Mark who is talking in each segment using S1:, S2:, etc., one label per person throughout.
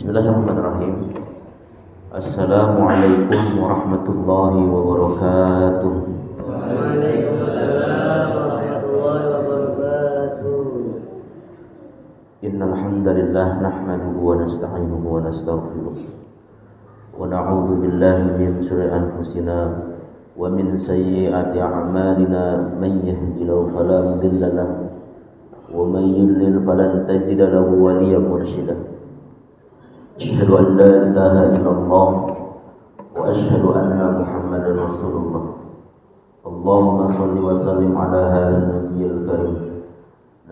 S1: Bismillahirrahmanirrahim. Assalamualaikum warahmatullahi wabarakatuh.
S2: Waalaikumsalam warahmatullahi wabarakatuh.
S1: Innal hamdalillah nahmaduhu wa nasta'inuhu wa nastaghfiruh wa na'udzu billahi min shururi anfusina wa min sayyiati a'malina man yahdihillahu fala mudilla lahu wa man yudlil falan tajida lahu waliyyan mursyida. Asyhadu an la ilaha illallah wa asyhadu anna Muhammadar Rasulullah. Allahumma shalli wa sallim ala hadzal nabiyil karim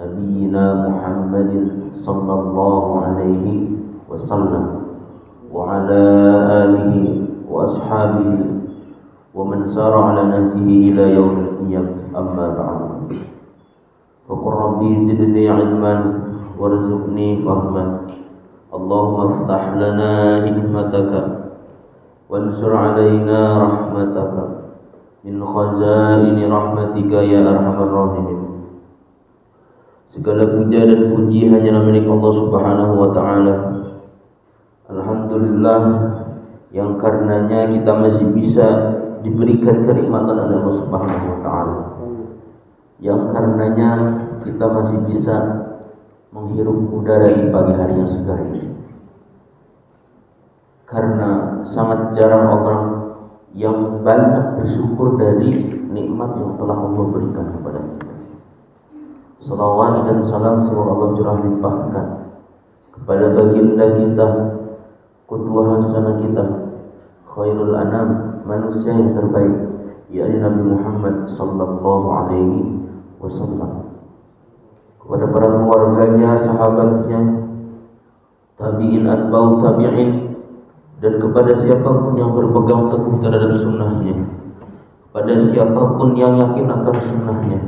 S1: nabiyyina Muhammadin sallallahu alaihi wasallam wa ala alihi wa ashabihi wa man sara ala nahjihi ila yaumil qiyamah, amma ba'd. Faqur rabbi zidni ilman warzuqni fahman. Allahumma iftah lana hikmataka wansur alaina rahmataka min khazaini rahmatika ya arhamar rahimin. Segala puja dan puji hanyalah milik Allah Subhanahu wa taala. Alhamdulillah yang karenanya kita masih bisa diberikan kenikmatan oleh Allah Subhanahu wa taala. Yang karenanya kita masih bisa menghirup udara di pagi hari yang segar ini. Karena sangat jarang orang yang banyak bersyukur dari nikmat yang telah Allah berikan kepada kita. Salawat dan salam semoga Allah curah limpahkan kepada baginda kita, qudwah hasanah kita, khairul anam, manusia yang terbaik, yakni Nabi Muhammad sallallahu alaihi wasallam, kepada para keluarganya, sahabatnya, tabi'in, atba'u tabi'in, dan kepada siapapun yang berpegang teguh terhadap sunnahnya, kepada siapapun yang yakin akan sunnahnya,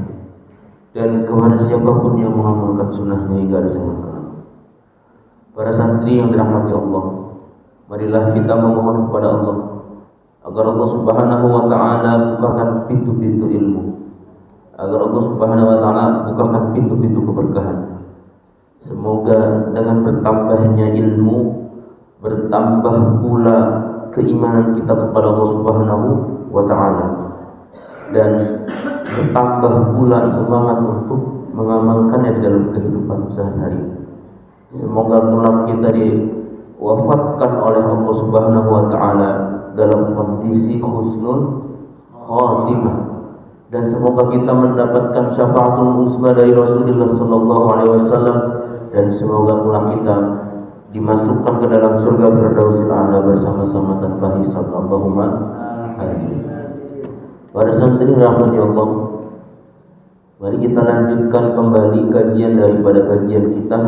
S1: dan kepada siapapun yang mengamalkan sunnahnya hingga hari zaman kelak. Para santri yang dirahmati Allah, marilah kita memohon kepada Allah agar Allah Subhanahu wa taala bukakan pintu-pintu ilmu, agar Allah Subhanahu wa taala bukakan pintu-pintu keberkahan. Semoga dengan bertambahnya ilmu, bertambah pula keimanan kita kepada Allah Subhanahu wa taala, dan bertambah pula semangat untuk mengamalkannya di dalam kehidupan sehari-hari. Semoga kelak kita diwafatkan oleh Allah Subhanahu wa taala dalam kondisi husnul khatimah, dan semoga kita mendapatkan syafaatul uzma dari Rasulullah sallallahu alaihi wasallam, dan semoga pula kita dimasukkan ke dalam surga Firdausil A'la bersama-sama tanpa hisab. Allahumma amin. Para santri rahmati Allah, mari kita lanjutkan kembali kajian daripada kajian kita,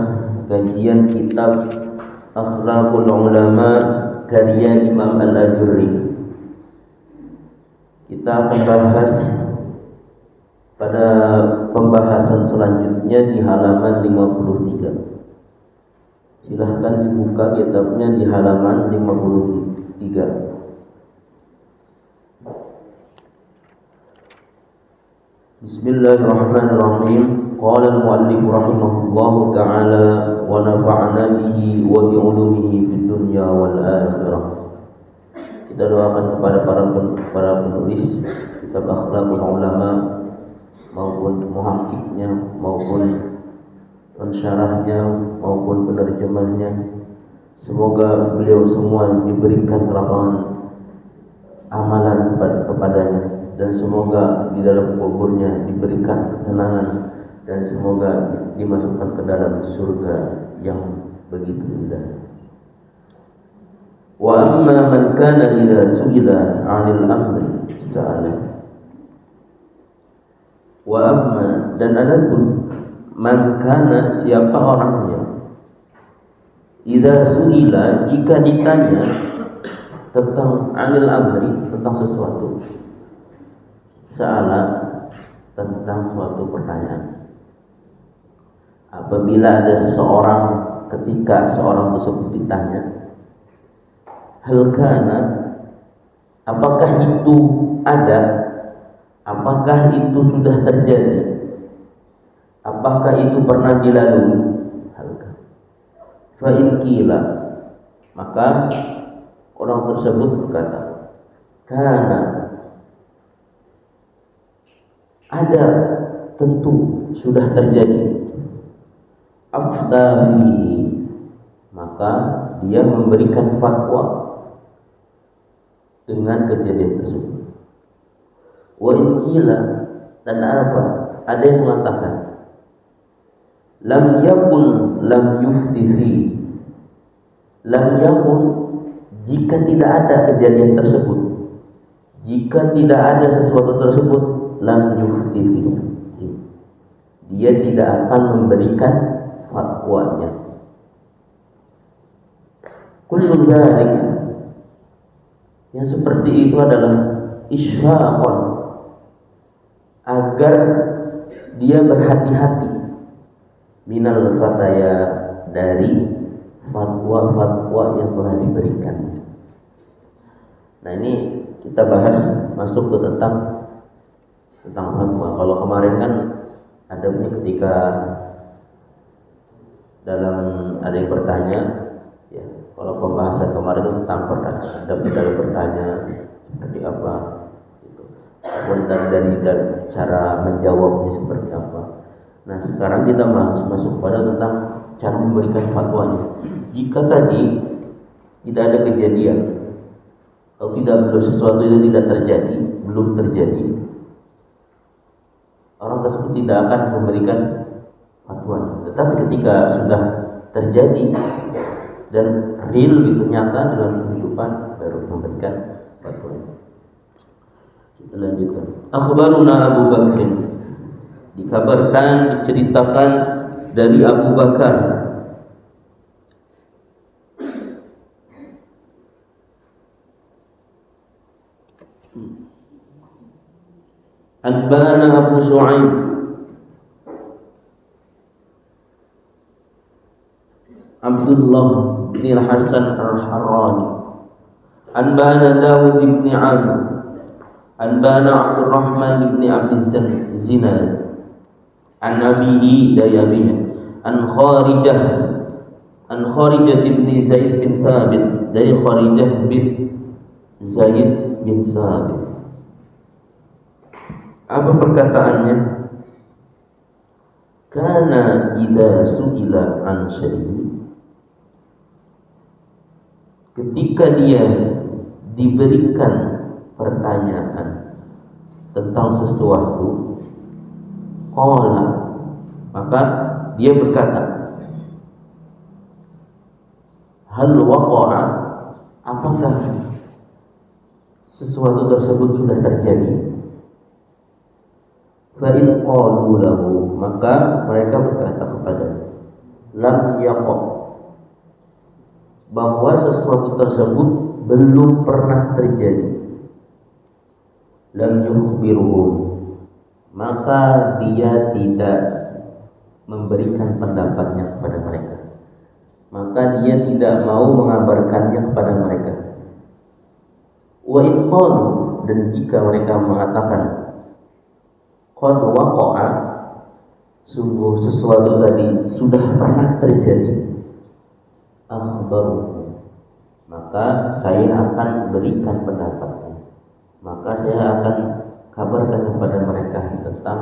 S1: kajian kitab Akhlaqul Ulama karya Imam Al-Ajurri. Kita akan bahas pada pembahasan selanjutnya di halaman 53. Silahkan dibuka kitabnya di halaman 53. Bismillahirrahmanirrahim. Qala al-muallif rahimahullahu ta'ala wa nafa'na bihi wa bi 'ulumihi fid dunya wal akhirah. Kita doakan kepada para penulis kitab Akhlaqul Ulama maupun muhakkiknya maupun pensyarahnya maupun penerjemahnya, semoga beliau semua diberikan kelapangan amalan kepadanya, dan semoga di dalam kuburnya diberikan ketenangan, dan semoga dimasukkan ke dalam surga yang begitu indah. Wa amma man kana idza su'ila 'anil amri sa'ala. Wa amma, dan adapun man kana, siapa orangnya, idza su'ila, jika ditanya tentang 'anil amri, tentang sesuatu, sa'ala, tentang suatu pertanyaan. Apabila ada seseorang, ketika seorang tersebut ditanya, hal kana, apakah itu ada, apakah itu sudah terjadi, apakah itu pernah dilalui, fa in qila, Maka orang tersebut berkata, karena ada, tentu sudah terjadi, afta fihi, maka dia memberikan fatwa dengan kejadian tersebut. Wa in qila, dan apa? Ada yang mengatakan lam yakun lam yufti fi. Lam yakun, jika tidak ada kejadian tersebut, jika tidak ada sesuatu tersebut, lam yufti fi, dia tidak akan memberikan fatwanya. Kullu dzalik, yang seperti itu adalah isyraqan, agar dia berhati-hati, minal fataya, dari fatwa-fatwa yang telah diberikan. Nah, ini kita bahas masuk ke tentang fatwa. Kalau kemarin kan adabnya ketika dalam ada yang bertanya, ya, kalau pembahasan kemarin itu tentang adab dalam bertanya seperti apa, gitu. Dan dari cara menjawabnya seperti apa. Nah, sekarang kita masuk pada tentang cara memberikan fatwanya. Jika tadi tidak ada kejadian atau tidak sesuatu itu tidak terjadi, belum terjadi, orang tersebut tidak akan memberikan fatwanya. Tetapi ketika sudah terjadi dan real gitu, nyata dalam kehidupan, baru memberikan fatwanya. Kita lanjutkan. Akhbaruna Abu Bakrin, dikabarkan, diceritakan dari Abu Bakar, Anbana Abu Shu'aib Abdullah bin Hasan Al-Harrani, Anbana Dawud bin Amr, Anbana Abdurrahman bin Abi Zinad, an abihi, dari abinya, an Kharijah bin Zaid bin Thabit, dari Kharijah bin Zaid bin Thabit. Apa perkataannya? Kana idza su'ila an syai'in, ketika dia diberikan pertanyaan tentang sesuatu, qala, maka dia berkata, hal waqa'a, apakah sesuatu tersebut sudah terjadi? Fa in qalu lahu, maka mereka berkata kepada lam yaqa, bahwa sesuatu tersebut belum pernah terjadi, lam yukhbiruhum, maka dia tidak memberikan pendapatnya kepada mereka, maka dia tidak mau mengabarkannya kepada mereka. Wa in qalu, dan jika mereka mengatakan qad waqa'a, sungguh sesuatu tadi sudah pernah terjadi, akhbaru, maka saya akan berikan pendapatnya, maka saya akan kabarkan kepada mereka tentang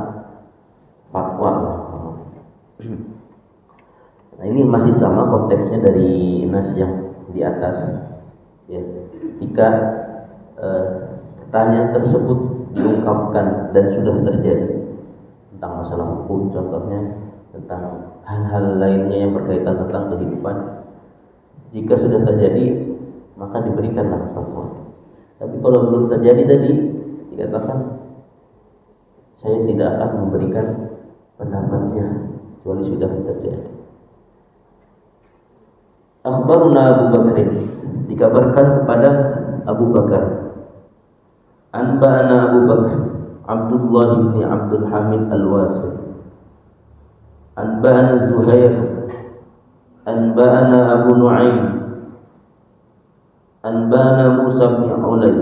S1: fatwa. Nah, ini masih sama konteksnya dari nas yang di atas, ya. Ketika pertanyaan tersebut diungkapkan dan sudah terjadi tentang masalah hukum, contohnya tentang hal-hal lainnya yang berkaitan tentang kehidupan, jika sudah terjadi maka diberikanlah fatwa. Tapi kalau belum terjadi tadi, dikatakan saya tidak akan memberikan pendapatnya kecuali sudah terjadi. Akhbaruna Abu Bakrin, dikabarkan kepada Abu Bakar, Anba'ana Abu Bakr Abdullah bin Abdul Hamid Al-Wasil, Anba'ana Zuhair, Anba'ana Abu Nu'aim, Anba'ana Musa bin Ulay,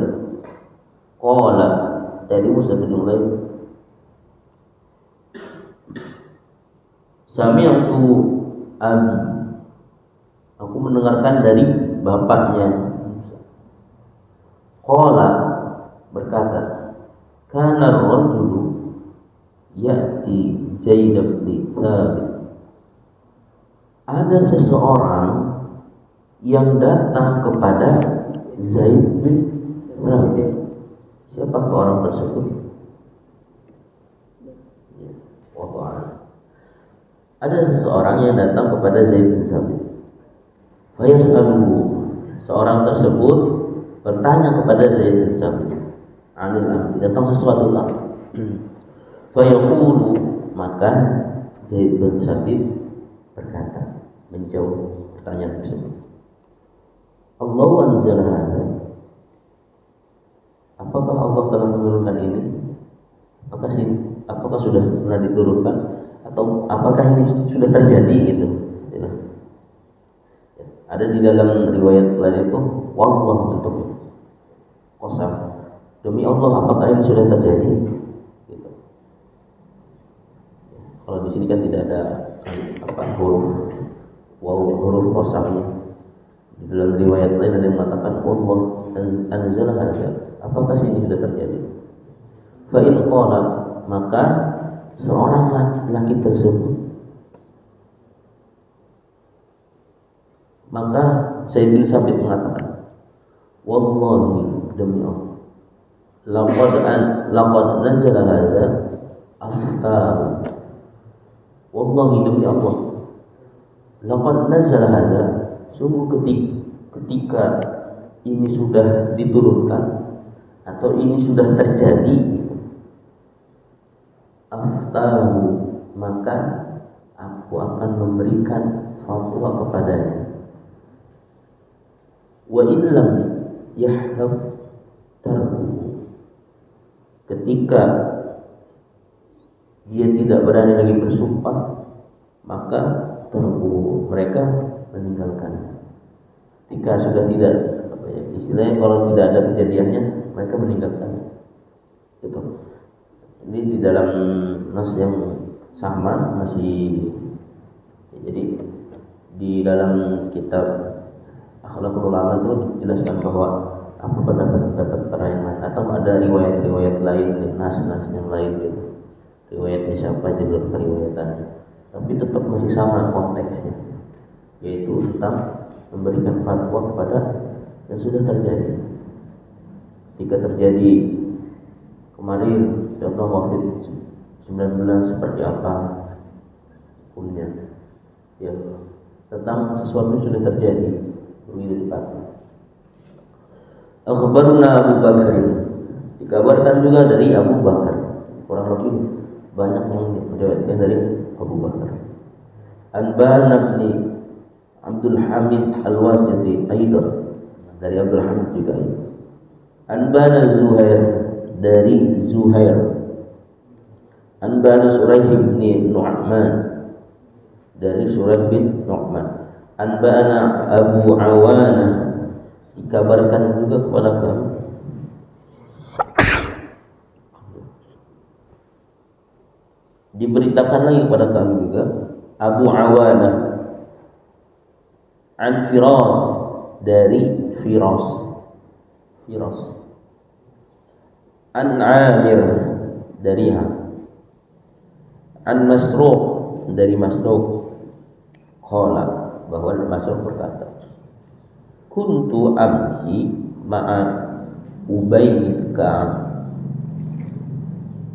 S1: qala, dari Musa bin Ulay, sami'tu abi, aku mendengarkan dari bapaknya Musa. Qala berkata, kana ar-rajulu ya'ti Zaid bin Thabit. Ada seseorang yang datang kepada Zaid bin Thabit. Siapakah orang tersebut? Wallahu a'lam. Ada seseorang yang datang kepada Zaid bin Thabit. Fayas'aluhu, seorang tersebut bertanya kepada Zaid bin Thabit, anil amri, tentang sesuatu lah. Fayaqulu, maka Zaid bin Thabit berkata, menjawab pertanyaan tersebut, Allah anzala hadza, apakah Allah telah menurunkan ini? Apakah sudah pernah diturunkan, atau apakah ini sudah terjadi gitu? Ada di dalam riwayat lain itu wallah bentuknya qasam, demi Allah apakah ini sudah terjadi gitu. Kalau di sini kan tidak ada huruf qasamnya. Di dalam riwayat lain ada yang mengatakan Allah anzala hadza, apakah ini sudah terjadi? Fa in qala, maka seorang laki-laki tersebut, maka Zaid bin Thabit mengatakan, wallahi, demi Allah, laqad nazala hadza aftahu, wallahi demi Allah, laqad nazala hadza, sungguh ketika ini sudah diturunkan atau ini sudah terjadi, aftahu, maka aku akan memberikan fatwa kepadanya. Wa illam yahlaf tarku, ketika dia tidak berani lagi bersumpah, maka tarku, mereka meninggalkan. Ketika sudah tidak, istilahnya kalau tidak ada kejadiannya, mereka meninggalkan. Itu. Ini di dalam nas yang sama masih, jadi di dalam kitab Akhlaqul Ulama itu dijelaskan bahwa apa pendapat para yang lain, atau ada riwayat-riwayat lain, nas-nas yang lain gitu. Riwayatnya siapa aja dalam periwayatannya, tapi tetap masih sama konteksnya, yaitu tentang memberikan fatwa kepada yang sudah terjadi. Ketika terjadi kemarin contoh COVID-19 seperti apa punya, ya, tentang sesuatu yang sudah terjadi, begitu dikatakan. Akhbarna Abu Bakar, dikabarkan juga dari Abu Bakar, kurang lebih banyak yang diriwayatkan dari Abu Bakar. Anbana bin Abdul Hamid Al-Wasiti aidan, dari Abdul Hamid juga. Anbana Zuhair, dari Zuhair. Anbana Suraih bin Nu'man, dari Suraih bin Nu'man. Anbana Abu Awana, dikabarkan juga kepada kami. Diberitakan lagi kepada kami juga Abu Awana an Firas, dari Firas. An Amir, dari an Masruq, dari Masruq. Qala, bahwa Masruq berkata, kuntu amsi ma'a Ubay bin Ka'ab,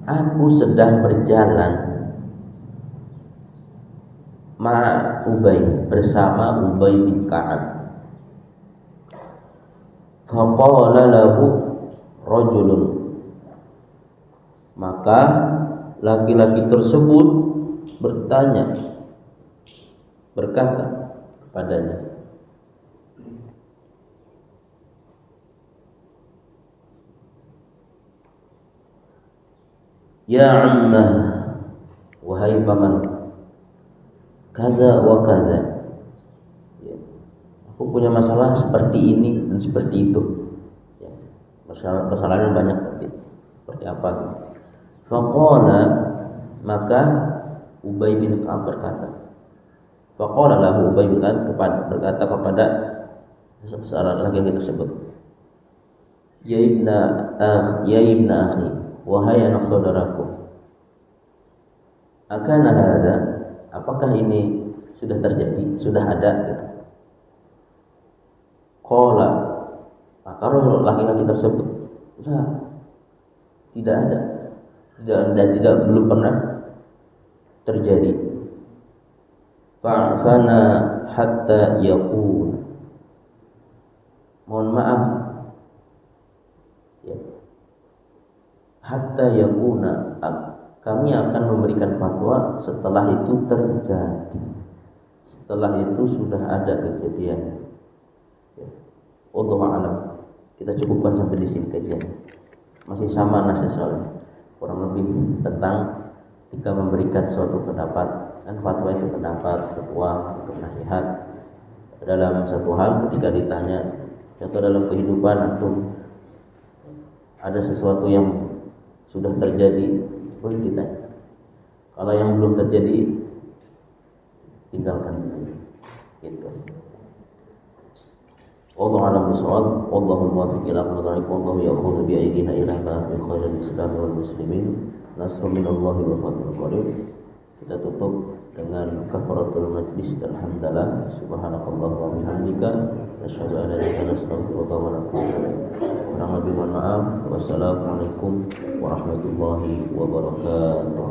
S1: aku sedang berjalan ma'a Ubay, bersama Ubay bin Ka'ab. Faqala lahu rajulun, maka laki-laki tersebut berkata kepadanya, ya ammah, wahai paman, kada wa kada, ya, aku punya masalah seperti ini dan seperti itu, ya, masalah-masalahnya banyak, seperti apa. Faqala, maka Ubay bin Ka'ab berkata, faqala lahu Ubay bin Ka'ab berkata kepada seorang laki-laki tersebut, ya ibna akhi, wahai anak saudaraku, akana hadza, apakah ini sudah terjadi, sudah ada gitu. Qala, maka laki-laki tersebut, tidak ada, tidak belum pernah terjadi. Fa'fana hatta yakun, mohon maaf ya, hatta yakuna, kami akan memberikan fatwa setelah itu terjadi, setelah itu sudah ada kejadian ya. Wallahu a'lam. Kita cukupkan sampai di sini kajian. Masih sama nasihat soal kurang lebih tentang ketika memberikan suatu pendapat, dan fatwa itu pendapat, fatwa untuk nasihat dalam satu hal. Ketika ditanya contoh dalam kehidupan antum ada sesuatu yang sudah terjadi, boleh ditanya. Kalau yang belum terjadi, tinggalkan gitu. Wallahu a'lam bishawab. Wallahu muwaffiq ila aqwamit thariq. Wallahu ya'khudhu bi aydina ila ma fi khairil islam wal muslimin. Nasrun minallahi wa fathun qarib. Kita tutup dengan kafaratul majlis dan hamdalah. Subhanakallahumma wa bihamdika asyhadu an la ilaha illa anta astaghfiruka wa atubu ilaik. Kurang lebih mohon maaf. Wassalamualaikum warahmatullahi wabarakatuh.